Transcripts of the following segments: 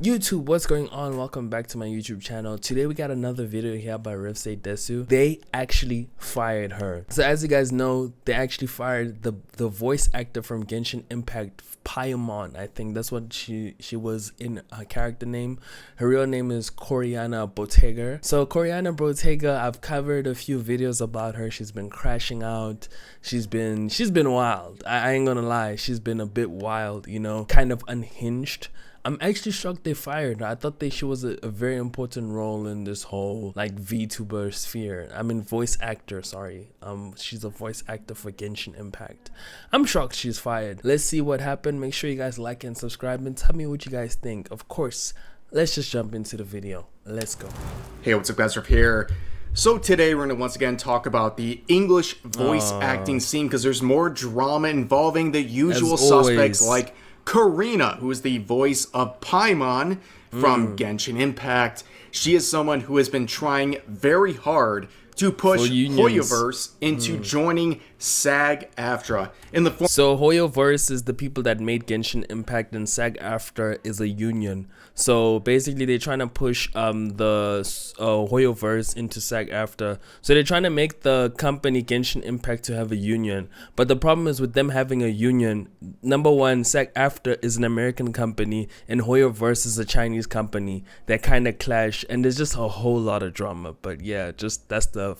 YouTube, what's going on? Welcome back to my YouTube channel. Today we got another video here by Rivsei Desu. They actually fired her. So as you guys know, they actually fired the voice actor from Genshin Impact, Paimon. I think that's what she was in her character name. Her real name is Corina Boettger. So Corina Boettger, I've covered a few videos about her. She's been crashing out. She's been wild. I ain't gonna lie. She's been a bit wild, you know, kind of unhinged. I'm actually shocked they fired her. I thought she was a very important role in this whole like VTuber sphere. I mean voice actor, sorry. She's a voice actor for Genshin Impact. I'm shocked she's fired. Let's see what happened. Make sure you guys like and subscribe and tell me what you guys think. Of course, let's just jump into the video. Let's go. Hey, what's up guys, Riff here. So today we're going to once again talk about the English voice acting scene because there's more drama involving the usual suspects like Corina, who is the voice of Paimon from Genshin Impact. She is someone who has been trying very hard to push Hoyoverse into joining SAG-AFTRA in the form. So Hoyoverse is the people that made Genshin Impact, and SAG-AFTRA is a union. So basically they're trying to push the Hoyoverse into SAG-AFTRA. So they're trying to make the company Genshin Impact to have a union. But the problem is with them having a union, number one, SAG-AFTRA is an American company and Hoyoverse is a Chinese company. They kind of clash and there's just a whole lot of drama. But yeah, just that's the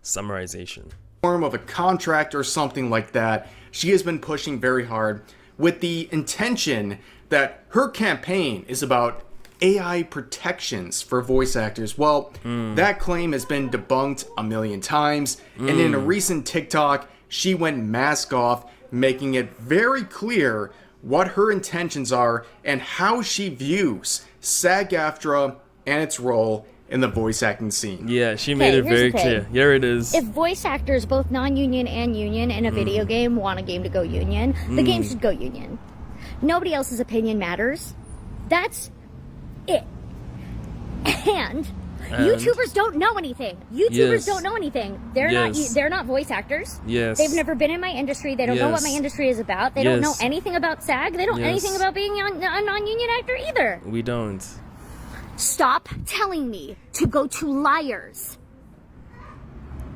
summarization. Form of a contract or something like that. She has been pushing very hard with the intention that her campaign is about AI protections for voice actors. Well, that claim has been debunked a million times, and in a recent TikTok, she went mask off, making it very clear what her intentions are and how she views SAG-AFTRA and its role in the voice acting scene. Yeah, she made it very clear. Here it is. If voice actors, both non-union and union, in a video game want a game to go union, the game should go union. Nobody else's opinion matters. That's it. And YouTubers don't know anything. YouTubers don't know anything. They're not voice actors. Yes. They've never been in my industry. They don't know what my industry is about. They don't know anything about SAG. They don't know anything about being a non-union actor either. We don't. Stop telling me to go to liars.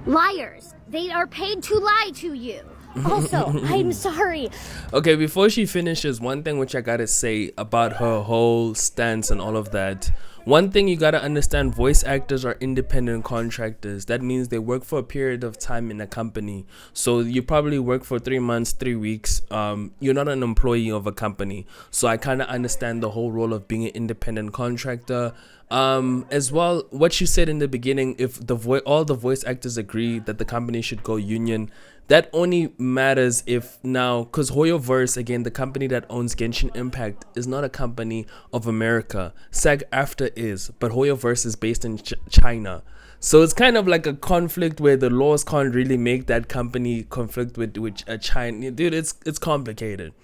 Liars. They are paid to lie to you. Also, I'm sorry. Okay, before she finishes, one thing which I gotta say about her whole stance and all of that. One thing you gotta understand, voice actors are independent contractors. That means they work for a period of time in a company. So you probably work for 3 months, 3 weeks. You're not an employee of a company. So I kind of understand the whole role of being an independent contractor. As well, what you said in the beginning, if all the voice actors agree that the company should go union, that only matters if now, because Hoyoverse, again, the company that owns Genshin Impact, is not a company of America. SAG-AFTRA is, but Hoyoverse is based in China. So it's kind of like a conflict where the laws can't really make that company conflict with China. Dude, it's complicated.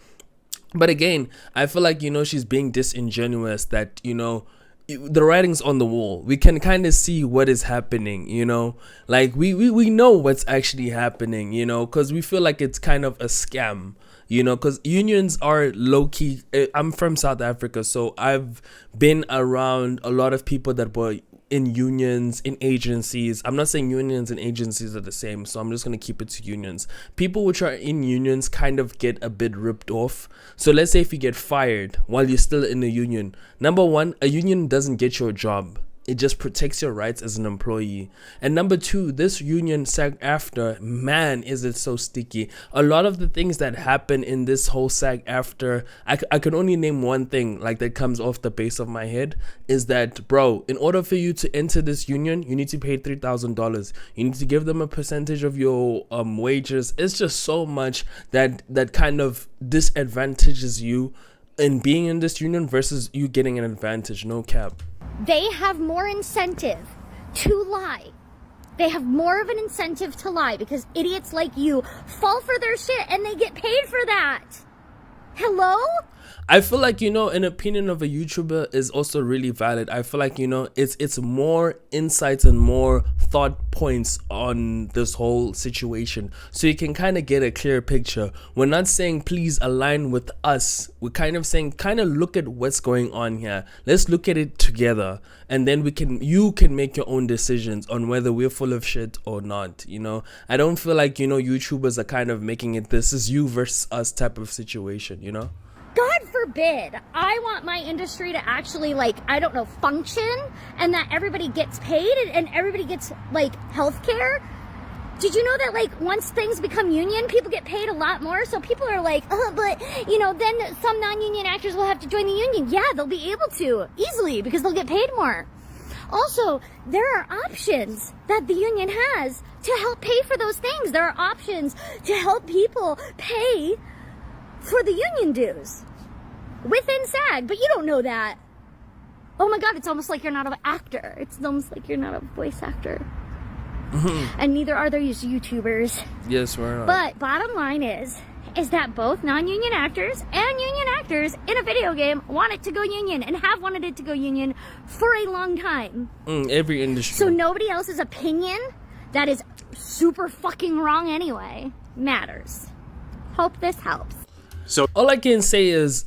But again, I feel like, you know, she's being disingenuous that, you know, the writing's on the wall. We can kind of see what is happening, you know, like we know what's actually happening, you know, because we feel like it's kind of a scam, you know, because unions are low-key. I'm from South Africa, so I've been around a lot of people that were in unions, in agencies. I'm not saying unions and agencies are the same, so I'm just going to keep it to unions. People which are in unions kind of get a bit ripped off. So let's say if you get fired while you're still in a union, number one, a union doesn't get you a job. It just protects your rights as an employee. And number two, this union SAG-AFTRA, man, is it so sticky. A lot of the things that happen in this whole SAG-AFTRA, I can only name one thing like that comes off the base of my head, is that, bro, in order for you to enter this union, you need to pay $3,000. You need to give them a percentage of your wages. It's just so much that kind of disadvantages you in being in this union versus you getting an advantage. No cap. They have more incentive to lie. They have more of an incentive to lie because idiots like you fall for their shit and they get paid for that. Hello? I feel like, an opinion of a YouTuber is also really valid. I feel like, it's more insights and more thought points on this whole situation, so you can kind of get a clear picture. We're not saying please align with us. We're kind of saying kind of look at what's going on here. Let's look at it together, and then you can make your own decisions on whether we're full of shit or not. I don't feel like, YouTubers are kind of making it this is you versus us type of situation. God forbid, I want my industry to actually, function, and that everybody gets paid and everybody gets, healthcare. Did you know that, once things become union, people get paid a lot more? So people are like, oh, but, then some non-union actors will have to join the union. Yeah, they'll be able to, easily, because they'll get paid more. Also, there are options that the union has to help pay for those things. There are options to help people pay for the union dues within SAG, but you don't know that. Oh my God, it's almost like you're not an actor. It's almost like you're not a voice actor. And neither are those YouTubers. Yes, we're not. But bottom line is that both non-union actors and union actors in a video game want it to go union and have wanted it to go union for a long time. Every industry. So nobody else's opinion that is super fucking wrong anyway matters. Hope this helps. So all I can say is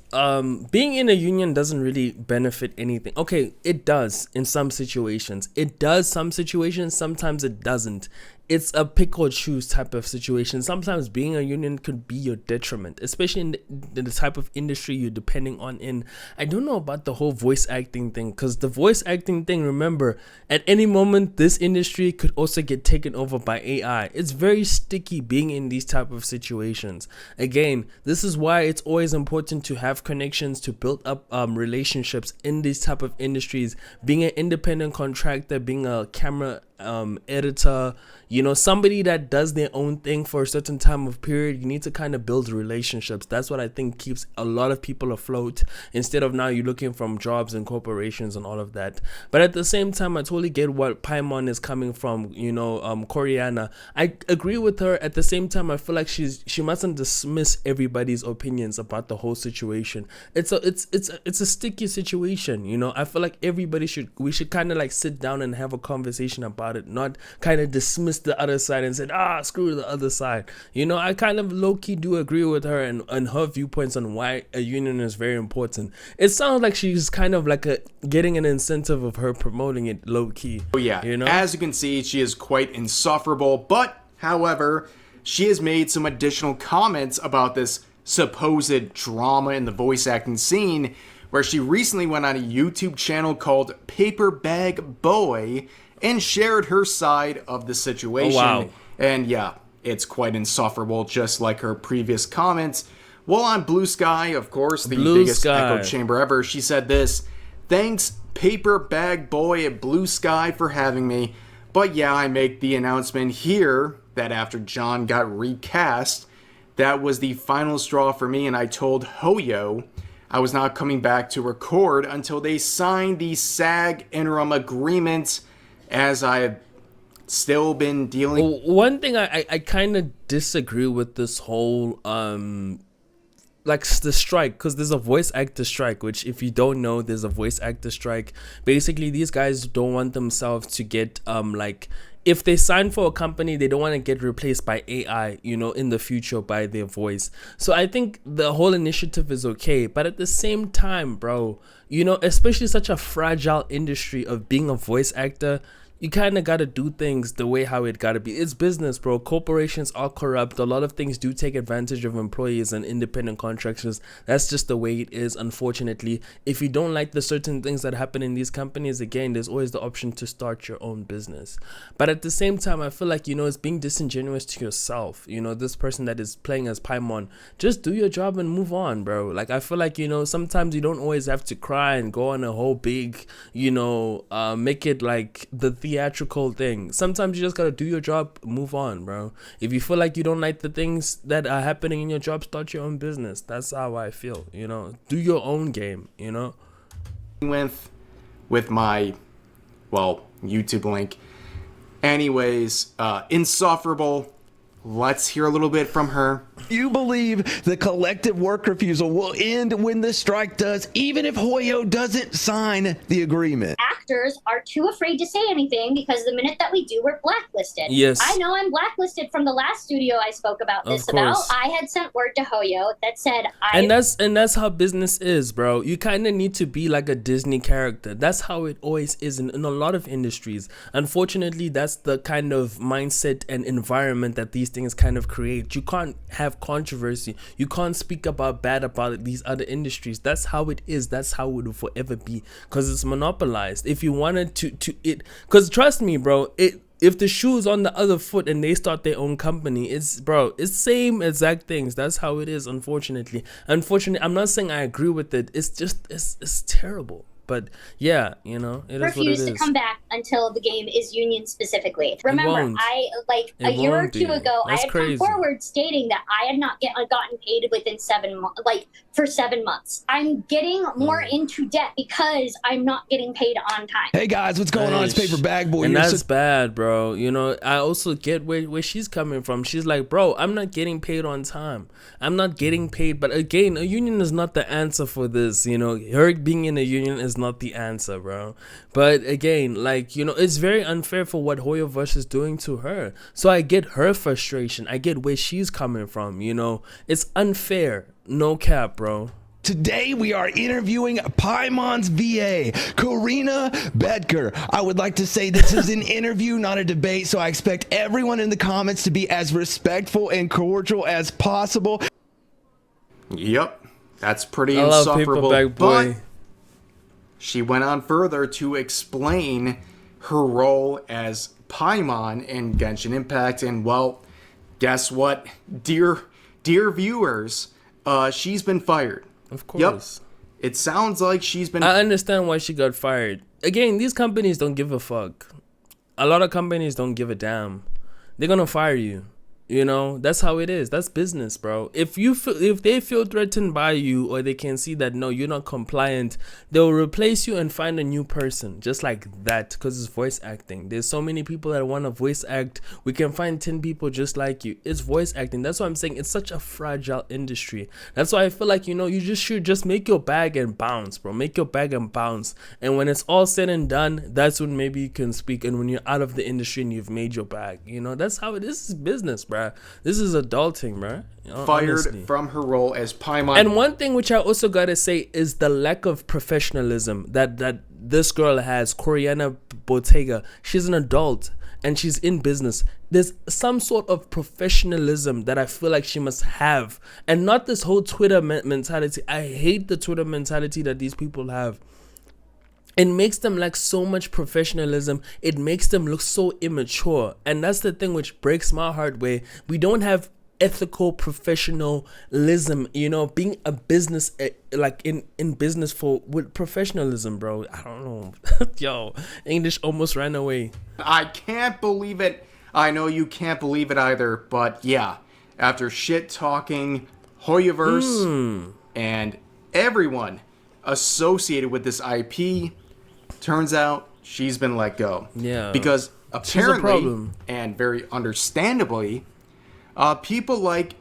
being in a union doesn't really benefit anything. Okay, it does in some situations. It does some situations, sometimes it doesn't. It's a pick or choose type of situation. Sometimes being a union could be your detriment, especially in the type of industry you're depending on in. I don't know about the whole voice acting thing, because the voice acting thing, remember, at any moment, this industry could also get taken over by AI. It's very sticky being in these type of situations. Again, this is why it's always important to have connections, to build up relationships in these type of industries. Being an independent contractor, being a camera editor, somebody that does their own thing for a certain time of period, you need to kind of build relationships. That's what I think keeps a lot of people afloat, instead of now you're looking from jobs and corporations and all of that. But at the same time, I totally get what Paimon is coming from, Corina. I agree with her. At the same time, I feel like she mustn't dismiss everybody's opinions about the whole situation. It's a sticky situation, I feel like we should kind of sit down and have a conversation about it, not kind of dismiss the other side and say, screw the other side. I kind of low-key do agree with her and her viewpoints on why a union is very important. It sounds like she's kind of getting an incentive of her promoting it low-key. Oh yeah, as you can see, she is quite insufferable, but however, she has made some additional comments about this supposed drama in the voice acting scene, where she recently went on a YouTube channel called Paper Bag Boy and shared her side of the situation. Oh, wow. And yeah, it's quite insufferable, just like her previous comments. While on Blue Sky, of course, the biggest echo chamber ever, she said this: "Thanks, Paper Bag Boy at Blue Sky, for having me. But yeah, I make the announcement here that after John got recast, that was the final straw for me, and I told Hoyo I was not coming back to record until they signed the SAG interim agreement, as I have still been dealing." One thing I kind of disagree with this whole the strike, because there's a voice actor strike, which, if you don't know, there's a voice actor strike. Basically, these guys don't want themselves to get if they sign for a company, they don't want to get replaced by AI, in the future, by their voice. So I think the whole initiative is okay. But at the same time, bro, especially such a fragile industry of being a voice actor, you kind of got to do things the way how it got to be. It's business, bro. Corporations are corrupt. A lot of things do take advantage of employees and independent contractors. That's just the way it is, unfortunately. If you don't like the certain things that happen in these companies, again, there's always the option to start your own business. But at the same time, I feel like, it's being disingenuous to yourself. This person that is playing as Paimon, just do your job and move on, bro. I feel like, sometimes you don't always have to cry and go on a whole big, make it like the theatrical thing. Sometimes you just gotta do your job, move on, bro. If you feel like you don't like the things that are happening in your job, start your own business. That's how I feel, do your own game, with my YouTube link. Anyways, insufferable, Let's hear a little bit from her. You believe the collective work refusal will end when the strike does, even if Hoyo doesn't sign the agreement? Actors are too afraid to say anything because the minute that we do, we're blacklisted. Yes. I know I'm blacklisted from the last studio I spoke about this about. I had sent word to Hoyo that said And that's how business is, bro. You kind of need to be like a Disney character. That's how it always is in a lot of industries. Unfortunately, that's the kind of mindset and environment that these things kind of create. You can't have controversy. You can't speak about these other industries. That's how it is. That's how it will forever be, because it's monopolized. If you wanted because trust me, bro, if the shoe's on the other foot and they start their own company, it's same exact things. That's how it is. Unfortunately, I'm not saying I agree with it. It's just it's terrible. But yeah, you know, it is what it refuse is. to come back until the game is union specifically. Remember, won't. A year or two ago, That's I had crazy. come forward stating that I had not gotten paid within 7 months, for 7 months. I'm getting more into debt because I'm not getting paid on time. Hey guys, what's going on? It's Paper Bag Boy. And You're that's bad, bro. You know, I also get where she's coming from. She's like, bro, I'm not getting paid on time. I'm not getting paid. But again, a union is not the answer for this. You know, her being in a union is not the answer, bro. But again, like, you know, it's very unfair for what Hoyoverse is doing to her. So I get her frustration. I get where she's coming from. You know, it's unfair. No cap, bro. Today we are interviewing Paimon's VA, Corina Boettger. I would like to say this is an interview, not a debate, so I expect everyone in the comments to be as respectful and cordial as possible. Yep, that's pretty I love insufferable. Paperback Boy. But she went on further to explain her role as Paimon in Genshin Impact, and well, guess what, dear viewers, she's been fired. Of course. Yep. It sounds like she's been... I understand why she got fired. Again, these companies don't give a fuck. A lot of companies don't give a damn. They're gonna fire you. You know, that's how it is. That's business, bro. If they feel threatened by you, or they can see that no, you're not compliant, they'll replace you and find a new person, just like that. Because it's voice acting. There's so many people that want to voice act. We can find 10 people just like you. It's voice acting. That's why I'm saying it's such a fragile industry. That's why I feel like, you know, you should just make your bag and bounce, bro. Make your bag and bounce. And when it's all said and done, that's when maybe you can speak. And when you're out of the industry and you've made your bag, you know, that's how it is. This is business, bro. This is adulting, bro. Fired honestly. From her role as Paimon. And one thing which I also gotta say is the lack of professionalism that this girl has, Corina Boettger. She's an adult and she's in business. There's some sort of professionalism that I feel like she must have, and not this whole Twitter mentality. I hate the Twitter mentality that these people have. It makes them lack so much professionalism. It makes them look so immature. And that's the thing which breaks my heart, where we don't have ethical professionalism, you know, being a business, like in business with professionalism, bro. I don't know. Yo, English almost ran away. I can't believe it. I know you can't believe it either, but yeah, after shit talking Hoyoverse and everyone associated with this IP, turns out she's been let go. Yeah. Because apparently, problem. and very understandably, people like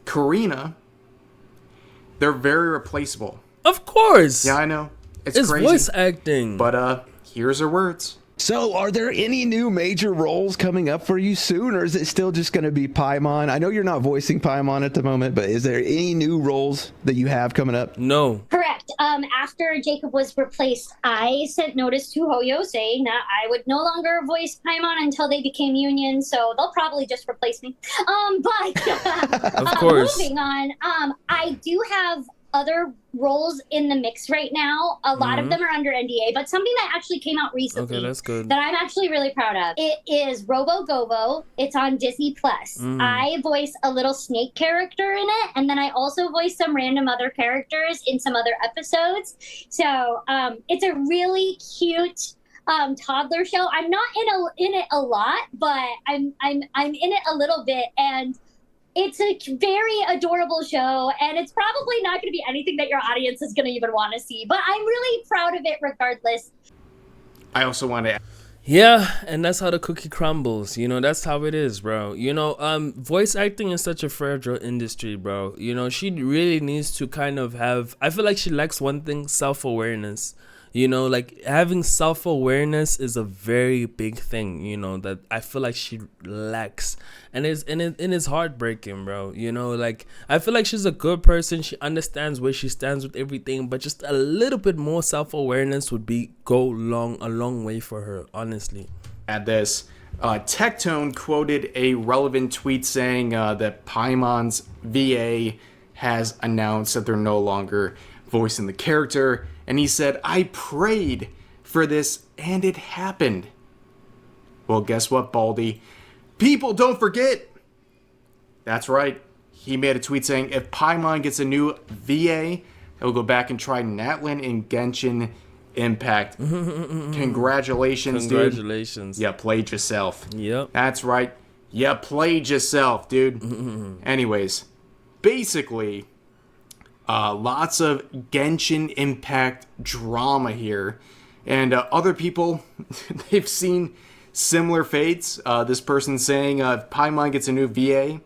Corina, they're very replaceable. Of course. Yeah, I know. It's crazy. Voice acting. But here's her words. So, are there any new major roles coming up for you soon, or is it still just going to be Paimon? I know you're not voicing Paimon at the moment, but is there any new roles that you have coming up? No. Correct. After Jacob was replaced, I sent notice to Hoyo saying that I would no longer voice Paimon until they became union, so they'll probably just replace me. But Of course. Moving on, I do have other roles in the mix right now. A lot of them are under NDA, but something that actually came out recently, Okay, that's good. that I'm actually really proud of. It is Robo Gobo. It's on Disney Plus. I voice a little snake character in it, and then I also voice some random other characters in some other episodes. So it's a really cute toddler show. I'm not in it a lot, but I'm in it a little bit, and it's a very adorable show, and it's probably not going to be anything that your audience is going to even want to see, but I'm really proud of it regardless. I also want to... Yeah, and that's how the cookie crumbles. That's how it is, bro. Voice acting is such a fragile industry, bro. She really needs to kind of have. I feel like she lacks one thing: self-awareness. Like having self-awareness is a very big thing. That I feel like she lacks, and it's heartbreaking, bro. Like I feel like she's a good person. She understands where she stands with everything, but just a little bit more self-awareness would go a long way for her, honestly. At this, Tectone quoted a relevant tweet saying that Paimon's VA has announced that they're no longer voicing the character, and he said, "I prayed for this and it happened." Well, guess what, Baldy? People don't forget! That's right. He made a tweet saying if Paimon gets a new VA, he'll go back and try Natlin in Genshin Impact. Congratulations, dude. Congratulations. You played yourself. Yep. That's right. You played yourself, dude. Anyways, basically, lots of Genshin Impact drama here. And other people, they've seen similar fates. This person saying, if Paimon gets a new VA,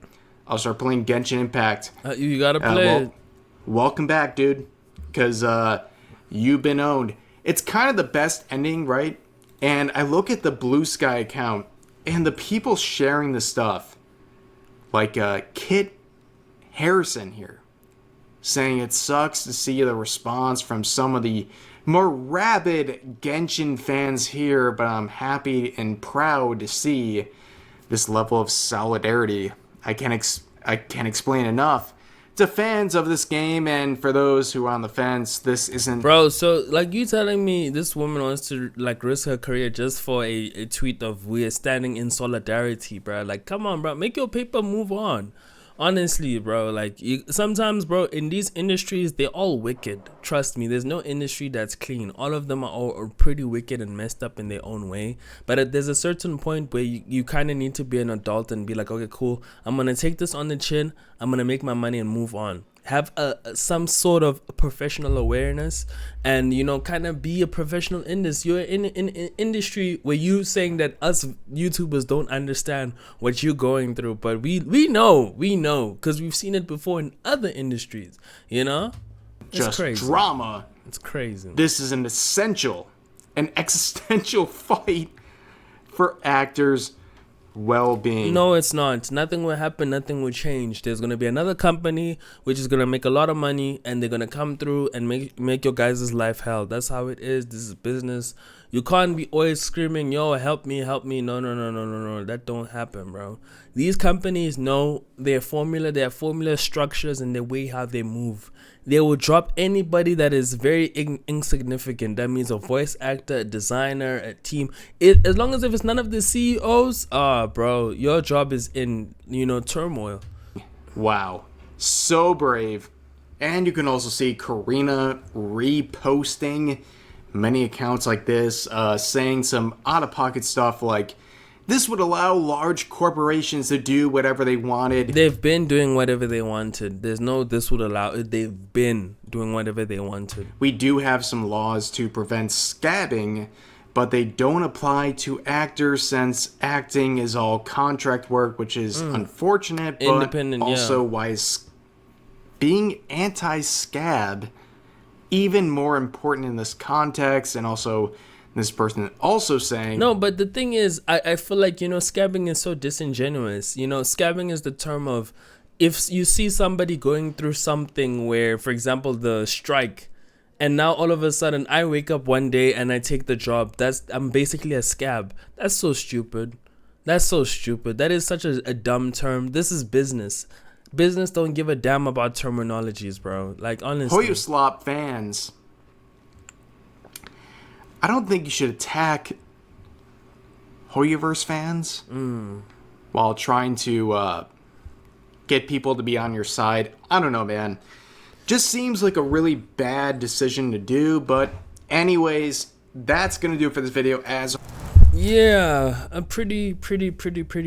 I'll start playing Genshin Impact. You gotta play it. Welcome back, dude. Because you've been owned. It's kind of the best ending, right? And I look at the Blue Sky account, and the people sharing the stuff, like Kit Harrison here, saying it sucks to see the response from some of the more rabid Genshin fans here, but I'm happy and proud to see this level of solidarity. I can't explain enough to fans of this game, and for those who are on the fence, this isn't... Bro, so like you telling me this woman wants to like risk her career just for a tweet of we are standing in solidarity, bro. Like, come on, bro, make your paper move on. Honestly, bro, like sometimes, bro, in these industries, they're all wicked. Trust me, there's no industry that's clean. All of them are all pretty wicked and messed up in their own way. But there's a certain point where you kind of need to be an adult and be like, okay, cool, I'm going to take this on the chin. I'm going to make my money and move on. Have some sort of professional awareness and, kind of be a professional in this. You're in an industry where you saying that us YouTubers don't understand what you're going through. But we know, because we've seen it before in other industries, It's just crazy. Drama. It's crazy. This is an existential fight for actors' well-being. No, it's not. Nothing will happen. Nothing will change. There's going to be another company which is going to make a lot of money, and they're going to come through and make your guys' life hell. That's how it is. This is business. You can't be always screaming, yo, help me. No. That don't happen, bro. These companies know their formula, their formula structures, and the way how they move. They will drop anybody that is very insignificant. That means a voice actor, a designer, a team. As long as if it's none of the CEOs, bro, your job is in, turmoil. Wow. So brave. And you can also see Corina reposting many accounts like this, saying some out-of-pocket stuff like, this would allow large corporations to do whatever they wanted. They've been doing whatever they wanted. There's no this would allow it. They've been doing whatever they wanted. We do have some laws to prevent scabbing, but they don't apply to actors since acting is all contract work, which is unfortunate, but Independent, also why is being anti-scab even more important in this context, and also this person also saying... No, but the thing is, I feel like, scabbing is so disingenuous. Scabbing is the term of if you see somebody going through something where, for example, the strike, and now all of a sudden I wake up one day and I take the job. I'm basically a scab. That's so stupid. That is such a dumb term. This is business. Business don't give a damn about terminologies, bro. Like, honestly. Hoyoverse fans, I don't think you should attack Hoyoverse fans while trying to get people to be on your side. I don't know, man. Just seems like a really bad decision to do. But anyways, that's going to do it for this video. Yeah, a pretty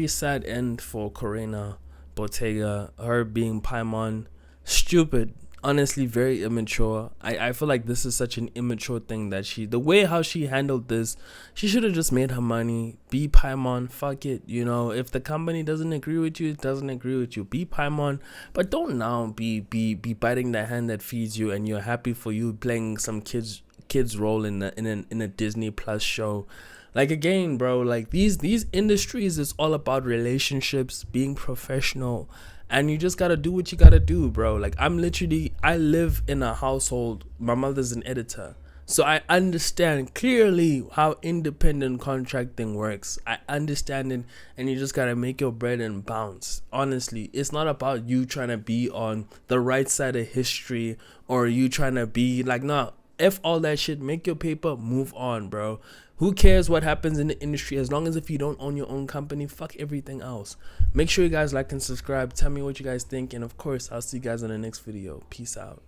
sad end for Corina Boettger. Her being Paimon. Stupid. honestly very immature. I feel like this is such an immature thing that the way how she handled this, she should have just made her money, be Paimon, fuck it, you know. If the company doesn't agree with you, it doesn't agree with you, be Paimon. But don't now be biting the hand that feeds you, and you're happy for you playing some kids role in a Disney Plus show. Like, again, bro, like these industries is all about relationships, being professional, and you just gotta do what you gotta do, bro. Like, I live in a household, my mother's an editor, so I understand clearly how independent contracting works. I understand it, and you just gotta make your bread and bounce. Honestly, it's not about you trying to be on the right side of history, or you trying to be like, nah, F all that shit, make your paper, move on, bro. Who cares what happens in the industry, as long as if you don't own your own company, fuck everything else. Make sure you guys like and subscribe. Tell me what you guys think, and of course, I'll see you guys in the next video. Peace out.